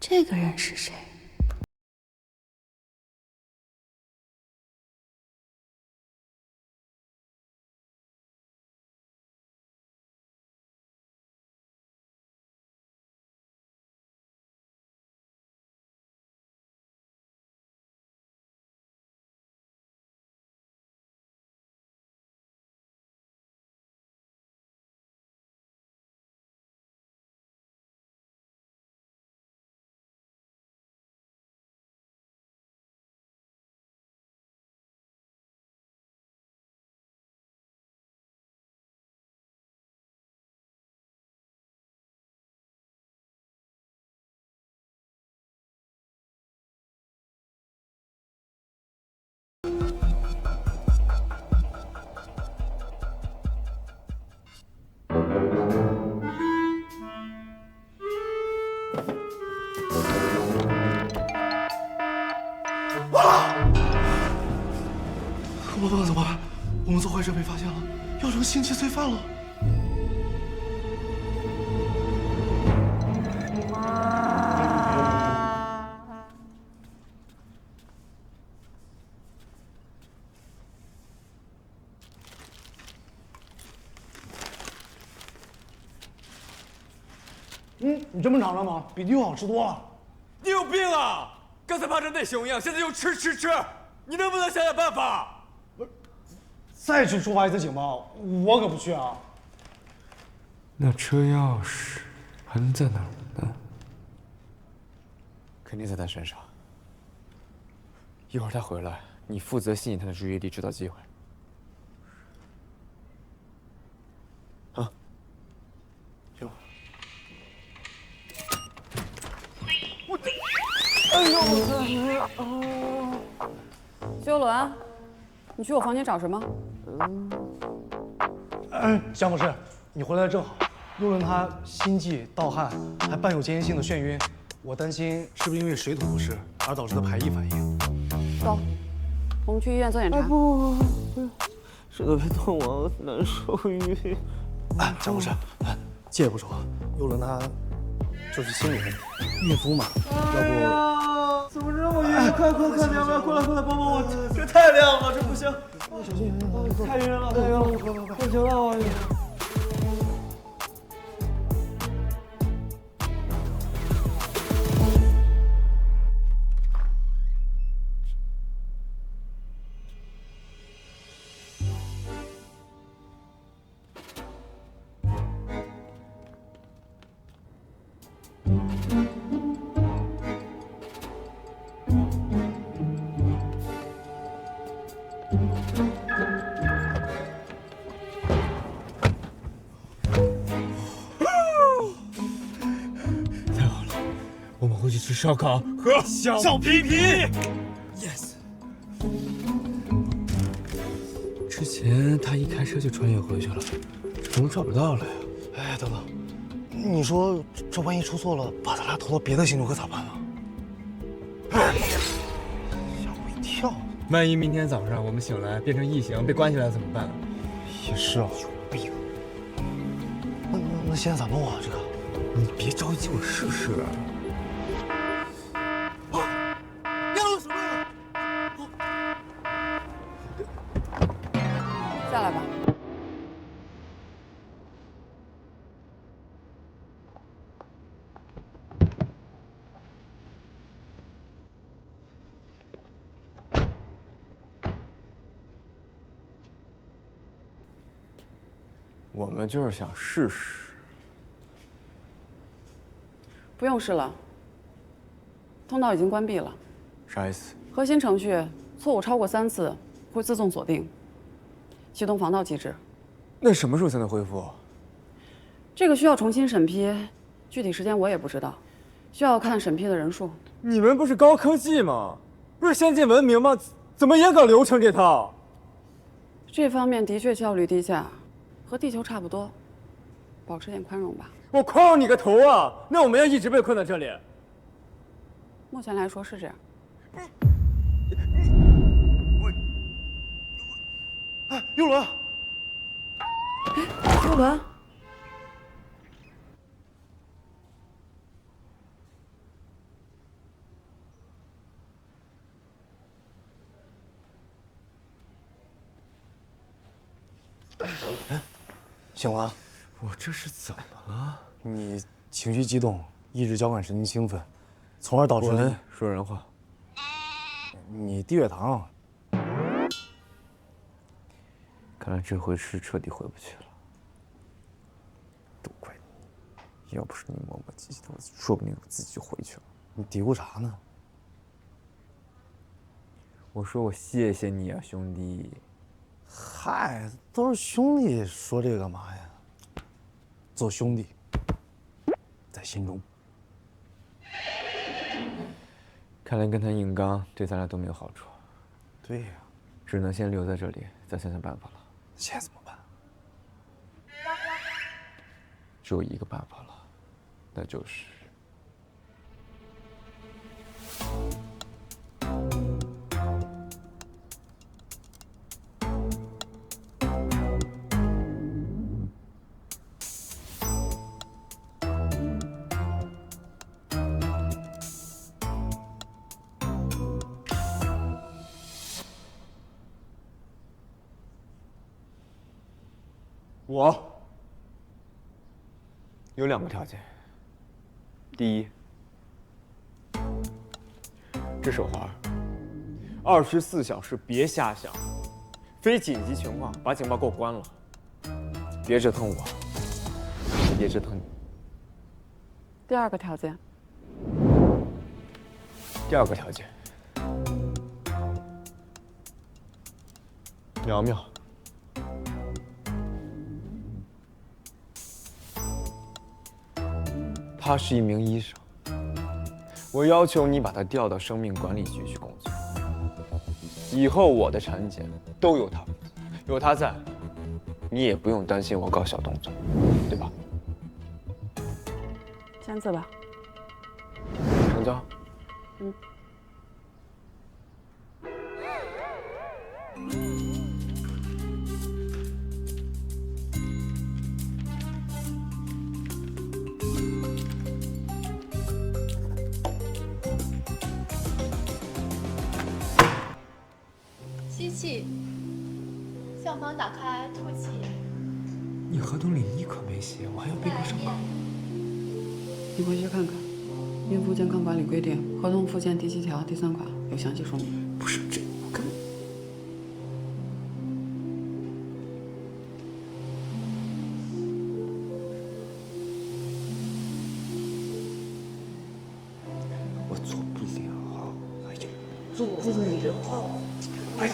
这个人是谁？我们怎么办？我们做坏事被发现了，要成星际罪犯了。你这么长了吗？比地狱好吃多了。你有病啊！刚才怕成那熊样，现在又吃！你能不能想想办法？再去触发一次警报，我可不去啊！那车钥匙还能在哪儿呢？肯定在他身上。一会儿他回来，你负责吸引他的注意力，制造机会。啊，行。修伦，你去我房间找什么？江博士，你回来正好。幽伦他心悸、盗汗，还伴有间歇性的眩晕，我担心是不是因为水土不适而导致的排异反应。走，我们去医院做检查。不，舌头别动我，难受晕。江博士，借也不说，幽伦他就是心理问题，孕妇嘛，要不。怎么这么晕？快，娘们，过来，帮帮我！这太亮了，这不行。小心，太晕了，不行了，我。太好了，我们回去吃烧烤和小皮皮。Yes。之前他一开车就穿越回去了，怎么找不到了呀？哎，等等，你说这万一出错了，把咱俩投到别的星球可咋办啊？吓我一跳！万一明天早上我们醒来变成异形，被关起来怎么办？也是啊，有病！那现在咋弄啊？这个，你别着急，我试试。下来吧。我们就是想试试。不用试了，通道已经关闭了。啥意思？核心程序错误超过3次会自动锁定，启动防盗机制。那什么时候才能恢复？这个需要重新审批，具体时间我也不知道，需要看审批的人数。你们不是高科技吗？不是先进文明吗？怎么也搞流程这套？这方面的确效率低下，和地球差不多，保持点宽容吧。我宽容你个头啊！那我们要一直被困在这里？目前来说是这样。哎，幽伦，幽伦，醒了？我这是怎么了？你情绪激动，抑制交感神经兴奋，从而导致滚，说人话。你低血糖。看来这回是彻底回不去了。都怪你，要不是你磨磨唧唧的，我说不定我自己就回去了。你嘀咕啥呢？我说我谢谢你啊，兄弟。嗨，都是兄弟，说这个干嘛呀？做兄弟，在心中。看来跟他硬刚对咱俩都没有好处，对呀，只能先留在这里，再想想办法了。现在怎么办？只有一个办法了，那就是我有2个条件。第一，这手环24小时别瞎想，非紧急情况把警报给我关了，别折腾我，也别折腾你。第二个条件，第2个条件，苗苗。他是一名医生，我要求你把他调到生命管理局去工作。以后我的产检都由他负责，有他在，你也不用担心我搞小动作，对吧？签字吧。成交。嗯。吸气，向房打开，吐气。你合同里你可没写，我还要背个什么？你回去看看，孕妇健康管理规定合同附件第7条第3款有详细说明。不是这，我根本。我做不了，哎呀，做不了，哎呀。